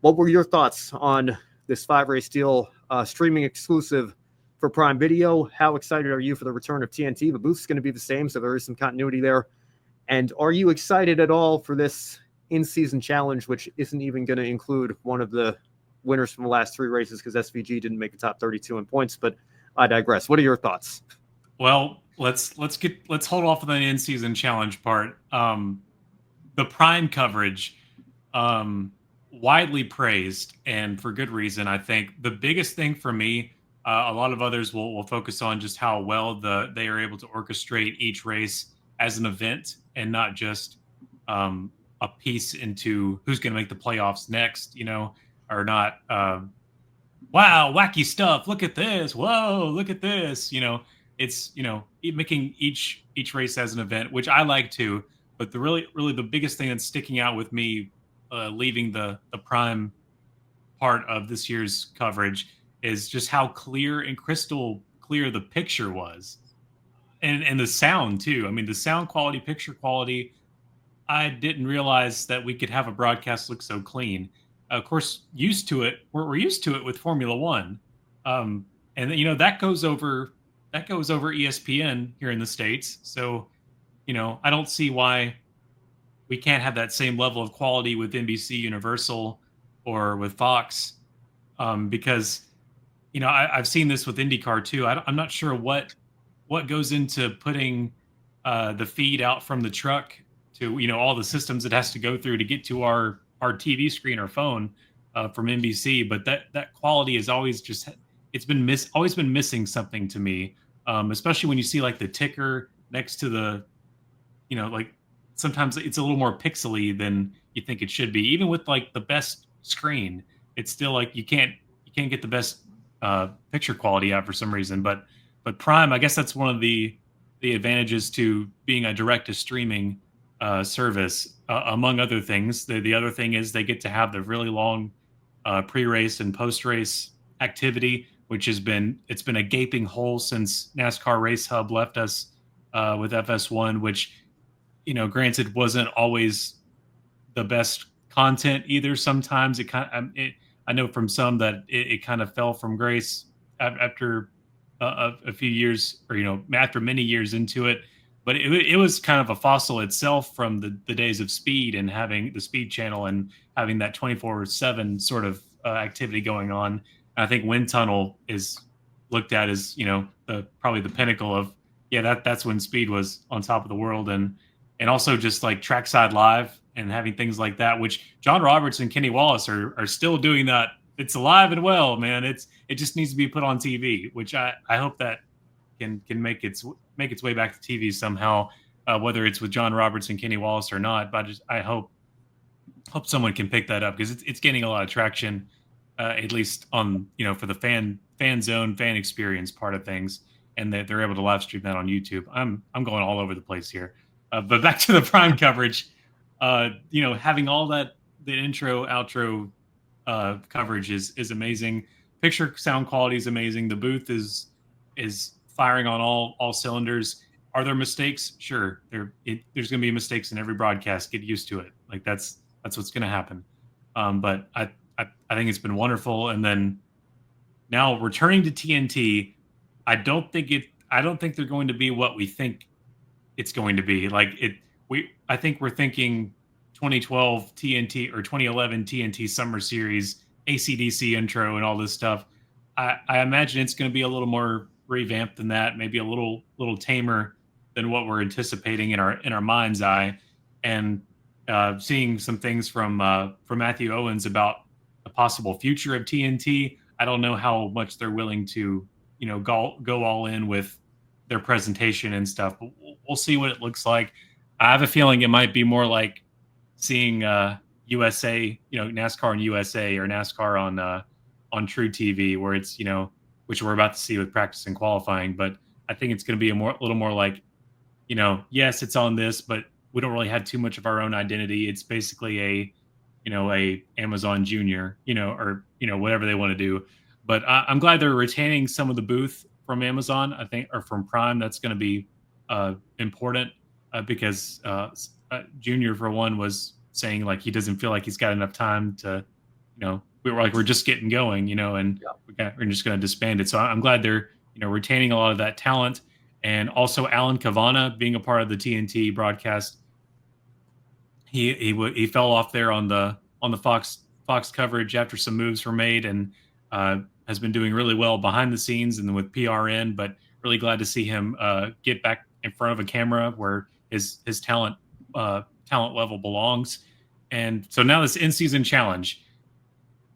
What were your thoughts on this 5 race deal, streaming exclusive for Prime Video? How excited are you for the return of TNT? The booth's going to be the same, so there is some continuity there. And are you excited at all for this in-season challenge, which isn't even going to include one of the winners from the last 3 races because SVG didn't make the top 32 in points? But I digress. What are your thoughts? Well, let's hold off on the in-season challenge part. The Prime coverage, um, widely praised, and for good reason. I think the biggest thing for me, a lot of others will focus on just how well they are able to orchestrate each race as an event and not just a piece into who's going to make the playoffs next, or not. Wow, wacky stuff! Look at this! Whoa, look at this! It's making each race as an event, which I like too. But the really the biggest thing that's sticking out with me, leaving the prime part of this year's coverage, is just how clear and crystal clear the picture was, and the sound too. I mean, the sound quality, picture quality. I didn't realize that we could have a broadcast look so clean. Of course, used to it. We're used to it with Formula One, um, and that goes over ESPN here in the states. So I don't see why we can't have that same level of quality with NBC Universal or with Fox, because I've seen this with IndyCar too. I'm not sure what goes into putting the feed out from the truck to all the systems it has to go through to get to our TV screen or phone from NBC. But that quality is always just always been missing something to me, especially when you see like the ticker next to the like sometimes it's a little more pixely than you think it should be. Even with like the best screen, it's still like you can't get the best picture quality out for some reason. But Prime, I guess that's one of the advantages to being a direct to streaming service, among other things. The other thing is they get to have the really long pre-race and post-race activity, which it's been a gaping hole since NASCAR Race Hub left us with FS1, which granted wasn't always the best content either. Sometimes I know from some that it kind of fell from grace after a few years, or after many years into it. But it was kind of a fossil itself from the days of Speed and having the Speed channel and having that 24/7 sort of activity going on. And I think Wind Tunnel is looked at as probably the pinnacle of, yeah, that's when Speed was on top of the world. And also just like Trackside Live and having things like that, which John Roberts and Kenny Wallace are still doing that. It's alive and well, man. It just needs to be put on TV, which I hope that can make its way back to TV somehow, whether it's with John Roberts and Kenny Wallace or not. But I hope someone can pick that up, because it's gaining a lot of traction, at least on for the fan zone, fan experience part of things, and that they're able to live stream that on YouTube. I'm going all over the place here, but back to the Prime coverage. Having all that, the intro outro coverage is amazing. Picture sound quality is amazing. The booth is firing on all cylinders. Are there mistakes? Sure, there's going to be mistakes in every broadcast. Get used to it. Like that's what's going to happen. But I think it's been wonderful. And then now returning to TNT, I don't think they're going to be what we think it's going to be. I think we're thinking 2012 TNT or 2011 TNT Summer Series, AC/DC intro, and all this stuff. I imagine it's going to be a little more revamped than that, maybe a little tamer than what we're anticipating in our mind's eye. And seeing some things from Matthew Owens about the possible future of TNT. I don't know how much they're willing to go all in with their presentation and stuff, but we'll see what it looks like. I have a feeling it might be more like seeing USA, NASCAR on USA, or NASCAR on True TV, where it's which we're about to see with practice and qualifying. But I think it's going to be a little more like, yes, it's on this, but we don't really have too much of our own identity. It's basically a Amazon Junior, or whatever they want to do. But I'm glad they're retaining some of the booth from Amazon, I think, or from Prime. That's going to be important, because Junior, for one, was saying like he doesn't feel like he's got enough time to we're just getting going, and we're just going to disband it. So I'm glad they're retaining a lot of that talent, and also Alan Cavana being a part of the TNT broadcast. He fell off there on the Fox coverage after some moves were made, and has been doing really well behind the scenes and with PRN. But really glad to see him get back in front of a camera where his talent level belongs. And so now this in-season challenge.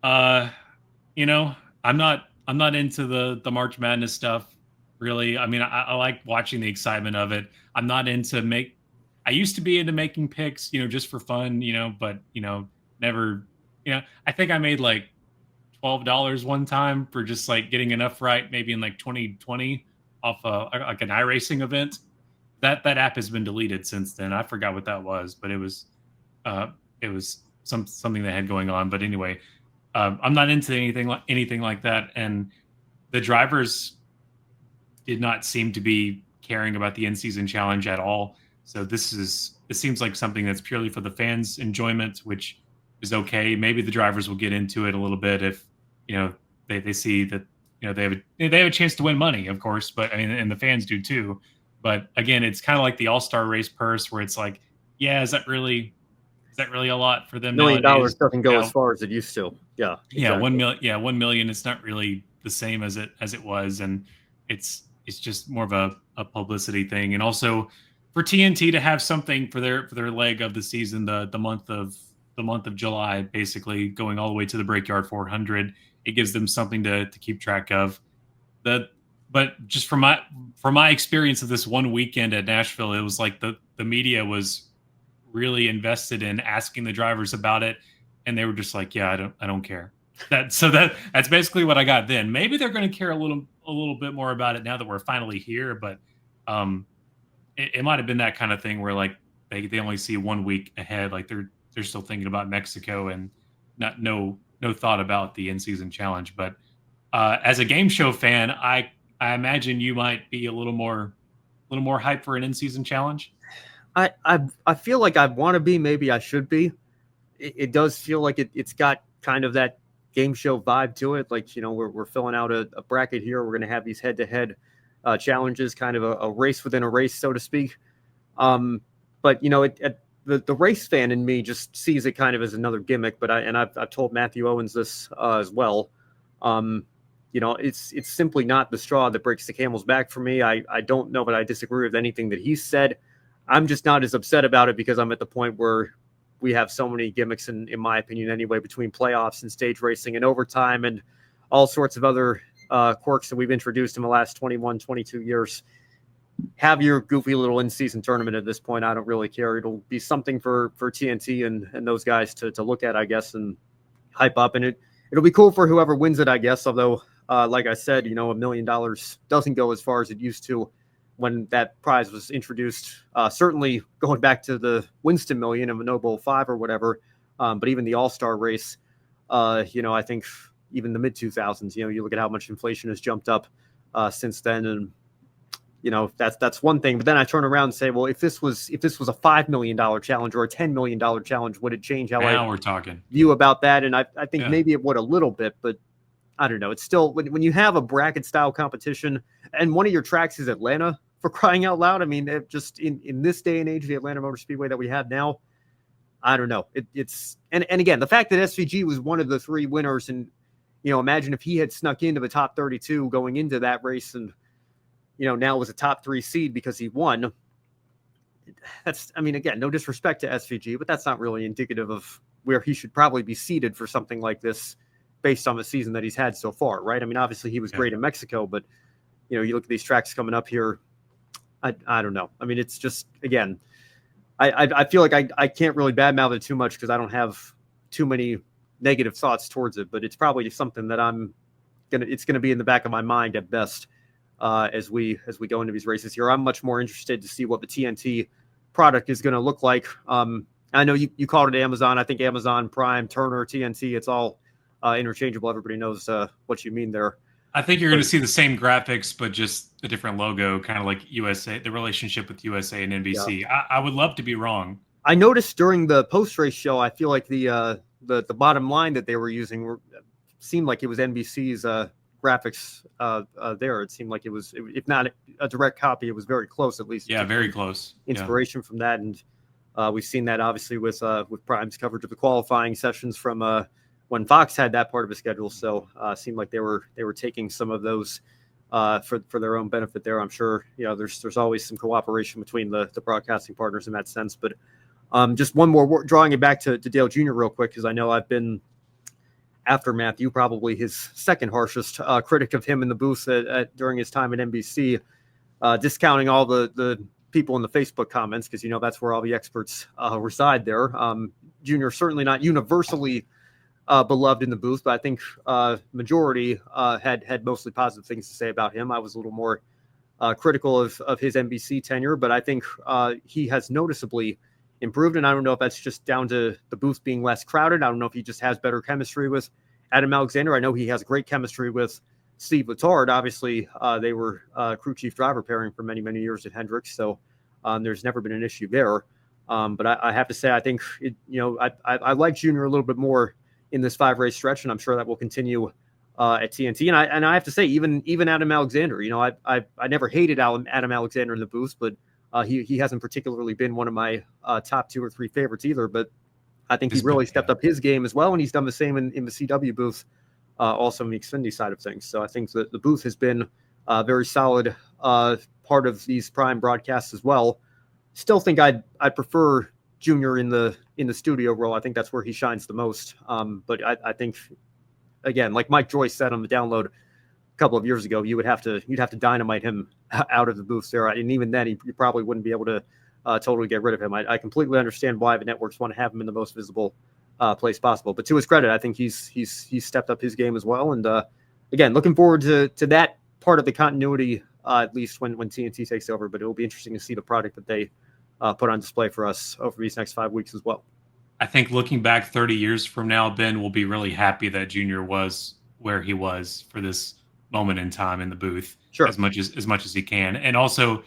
I'm not into the March Madness stuff really. I mean, I like watching the excitement of it. I'm not into I used to be into making picks, just for fun, but never, I think I made like $12 one time for just like getting enough right, maybe in like 2020 off like an iRacing event. That app has been deleted since then. I forgot what that was, but it was something they had going on. But anyway, I'm not into anything like that, and the drivers did not seem to be caring about the in-season challenge at all. So it seems like something that's purely for the fans' enjoyment, which is okay. Maybe the drivers will get into it a little bit if they see that they have a chance to win money, of course, but I mean, and the fans do too. But again, it's kind of like the All-Star race purse, where it's like, yeah, is that really a lot for them $1 million nowadays? doesn't go as far as it used to. Yeah, exactly. Yeah, 1 million. Yeah, 1 million. It's not really the same as it was, and it's just more of a publicity thing. And also for TNT to have something for their leg of the season, the month of July, basically going all the way to the Brickyard 400, it gives them something to keep track of. But just from my experience of this one weekend at Nashville, it was like the media was really invested in asking the drivers about it, and they were just like, yeah, I don't care. That's basically what I got then. Maybe they're going to care a little bit more about it now that we're finally here, but it might have been that kind of thing where like they only see 1 week ahead, like they're still thinking about Mexico and no thought about the in-season challenge. But as a game show fan, I imagine you might be a little more hyped for an in-season challenge. I feel like I want to be. Maybe I should be. It does feel like it's got kind of that game show vibe to it. Like, we're filling out a bracket here. We're going to have these head-to-head challenges, kind of a race within a race, so to speak. But the race fan in me just sees it kind of as another gimmick. But I've told Matthew Owens this as well. It's simply not the straw that breaks the camel's back for me. I don't know, but I disagree with anything that he said. I'm just not as upset about it because I'm at the point where we have so many gimmicks, in my opinion anyway, between playoffs and stage racing and overtime and all sorts of other quirks that we've introduced in the last 21, 22 years. Have your goofy little in-season tournament at this point. I don't really care. It'll be something for TNT and those guys to look at, I guess, and hype up. And it'll be cool for whoever wins it, I guess. Although, like I said, $1 million doesn't go as far as it used to when that prize was introduced. Certainly going back to the Winston Million and the Noble 5 or whatever. But even the All-Star race, I think even the mid-2000s, you look at how much inflation has jumped up since then. And, that's one thing. But then I turn around and say, well, if this was a $5 million challenge or a $10 million challenge, would it change how we're talking view about that? And I think maybe it would a little bit, but I don't know. It's still, when you have a bracket style competition and one of your tracks is Atlanta, for crying out loud. I mean, just in this day and age, the Atlanta Motor Speedway that we have now, I don't know. It's again, the fact that SVG was one of the 3 winners, and imagine if he had snuck into the top 32 going into that race, and now was a top 3 seed because he won. Again, no disrespect to SVG, but that's not really indicative of where he should probably be seated for something like this, based on the season that he's had so far, right? I mean, obviously he was great in Mexico, but you look at these tracks coming up here. I don't know. I mean, it's just, again, I feel like I can't really badmouth it too much because I don't have too many negative thoughts towards it, but it's probably something that it's going to be in the back of my mind at best as we go into these races here. I'm much more interested to see what the TNT product is going to look like. I know you called it Amazon. I think Amazon Prime, Turner, TNT, it's all interchangeable. Everybody knows what you mean there. I think you're going to see the same graphics, but just a different logo, kind of like USA, the relationship with USA and NBC. Yeah. I would love to be wrong. I noticed during the post-race show, I feel like the the bottom line that they were using seemed like it was NBC's graphics there. It seemed like it was, if not a direct copy, it was very close, at least. Yeah, very close. Inspiration from that. And we've seen that obviously with Prime's coverage of the qualifying sessions from when Fox had that part of the schedule. So it seemed like they were taking some of those for their own benefit there. I'm sure, there's always some cooperation between the broadcasting partners in that sense. But just one more, drawing it back to Dale Jr. real quick, because I know I've been, after Matthew, probably his second harshest critic of him in the booth during his time at NBC, discounting all the people in the Facebook comments, because that's where all the experts reside there. Jr. certainly not universally beloved in the booth, but I think majority had mostly positive things to say about him. I was a little more critical of his NBC tenure, but I think he has noticeably improved, and I don't know if that's just down to the booth being less crowded. I don't know if he just has better chemistry with Adam Alexander. I know he has great chemistry with Steve Letard. Obviously, they were crew chief driver pairing for many, many years at Hendricks, so there's never been an issue there. But I have to say, I think I like Junior a little bit more in this 5-race stretch, and I'm sure that will continue at TNT. And I have to say, even Adam Alexander, I never hated Adam Alexander in the booth, but he hasn't particularly been one of my top 2 or 3 favorites either. But I think he really stepped up his game as well, and he's done the same in the CW booth, also in the Xfinity side of things. So I think that the booth has been a very solid part of these Prime broadcasts as well. Still think I'd prefer Junior in the studio role. I think that's where he shines the most. But I think, again, like Mike Joyce said on the download a couple of years ago, you'd have to dynamite him out of the booth there, and even then, you probably wouldn't be able to totally get rid of him. I completely understand why the networks want to have him in the most visible place possible. But to his credit, I think he's stepped up his game as well. And again, looking forward to that part of the continuity, at least when TNT takes over. But it will be interesting to see the product that they put on display for us over these next 5 weeks as well. I think looking back 30 years from now, Ben will be really happy that Junior was where he was for this moment in time in the booth, sure, as much as he can. And also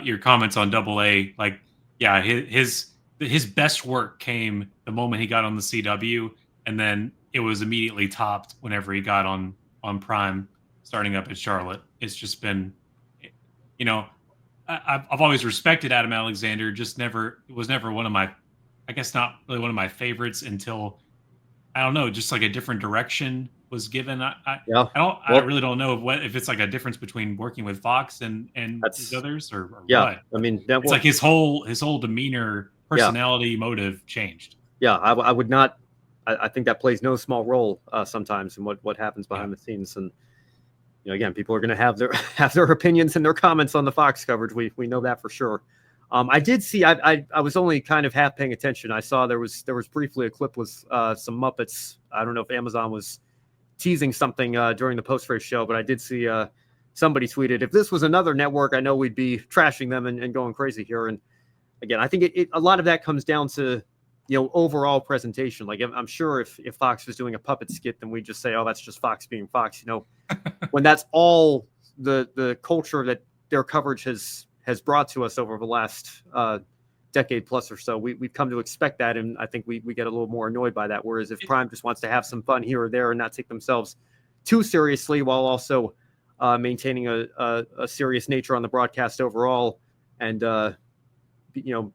your comments on AA, like, yeah, his best work came the moment he got on the CW, and then it was immediately topped whenever he got on Prime, starting up at Charlotte. It's just been, I've always respected Adam Alexander, just was never one of my, I guess not really one of my favorites until, I don't know, just like a different direction was given. I really don't know if it's like a difference between working with Fox and these others or what. I mean, it's like his whole demeanor, personality, motive changed. Yeah, I would not. I think that plays no small role sometimes in what happens behind the scenes. And again, people are going to have their opinions and their comments on the Fox coverage. We know that for sure. I did see. I was only kind of half paying attention. I saw there was briefly a clip with some Muppets. I don't know if Amazon was teasing something during the post-race show, but I did see somebody tweeted, if this was another network, I know we'd be trashing them and going crazy here. And again, I think a lot of that comes down to overall presentation. Like, I'm sure if Fox was doing a puppet skit, then we'd just say, oh, that's just Fox being Fox. When that's all the culture that their coverage has brought to us over the last decade plus or so, we've come to expect that, and I think we get a little more annoyed by that. Whereas if Prime just wants to have some fun here or there and not take themselves too seriously, while also maintaining a serious nature on the broadcast overall, and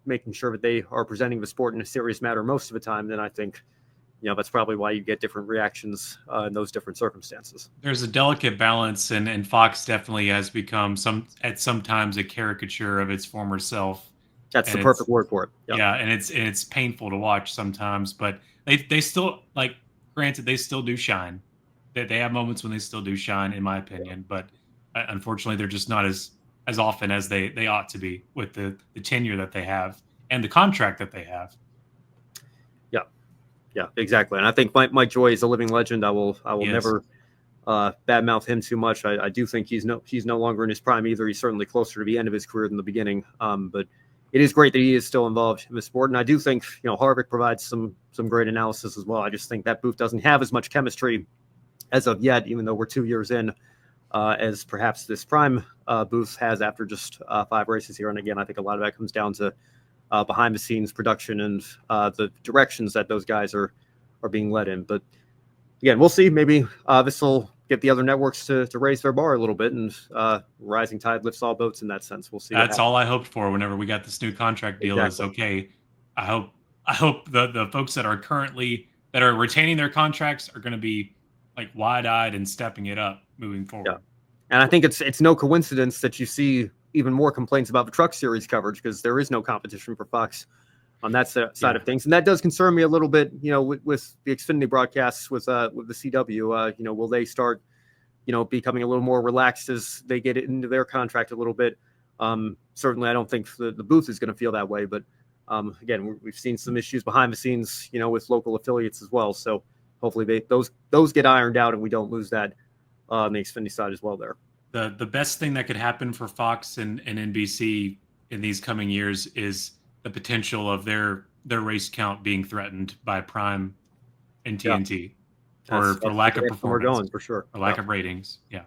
making sure that they are presenting the sport in a serious manner most of the time, then I think that's probably why you get different reactions in those different circumstances. There's a delicate balance, and Fox definitely has become sometimes a caricature of its former self. That's the perfect word for it. Yep. Yeah, and it's painful to watch sometimes, but they still, like, granted, they still do shine. They have moments when they still do shine, in my opinion, but unfortunately, they're just not as often as they ought to be with the tenure that they have and the contract that they have. Yeah, exactly. And I think Mike Joy is a living legend. I will never badmouth him too much. I do think he's no longer in his prime either. He's certainly closer to the end of his career than the beginning. But it is great that he is still involved in the sport. And I do think, Harvick provides some great analysis as well. I just think that booth doesn't have as much chemistry as of yet, even though we're 2 years in, as perhaps this Prime booth has after just 5 races here. And again, I think a lot of that comes down to behind the scenes production and the directions that those guys are are being let in. But again, we'll see. Maybe this will get the other networks to raise their bar a little bit, and rising tide lifts all boats in that sense. We'll see. That's all I hoped for whenever we got this new contract deal. Exactly. Is okay. I hope the folks that are retaining their contracts are going to be like wide-eyed and stepping it up moving forward. Yeah. And I think it's no coincidence that you see even more complaints about the Truck Series coverage, because there is no competition for Fox on that side of things, and that does concern me a little bit. With the Xfinity broadcasts with the CW, will they start becoming a little more relaxed as they get into their contract a little bit? Certainly, I don't think the booth is going to feel that way, but again, we've seen some issues behind the scenes, with local affiliates as well. So hopefully those get ironed out, and we don't lose that on the Xfinity side as well there. The best thing that could happen for Fox and NBC in these coming years is the potential of their race count being threatened by Prime and TNT for lack of performance, we're going for sure, or lack of ratings. Yeah.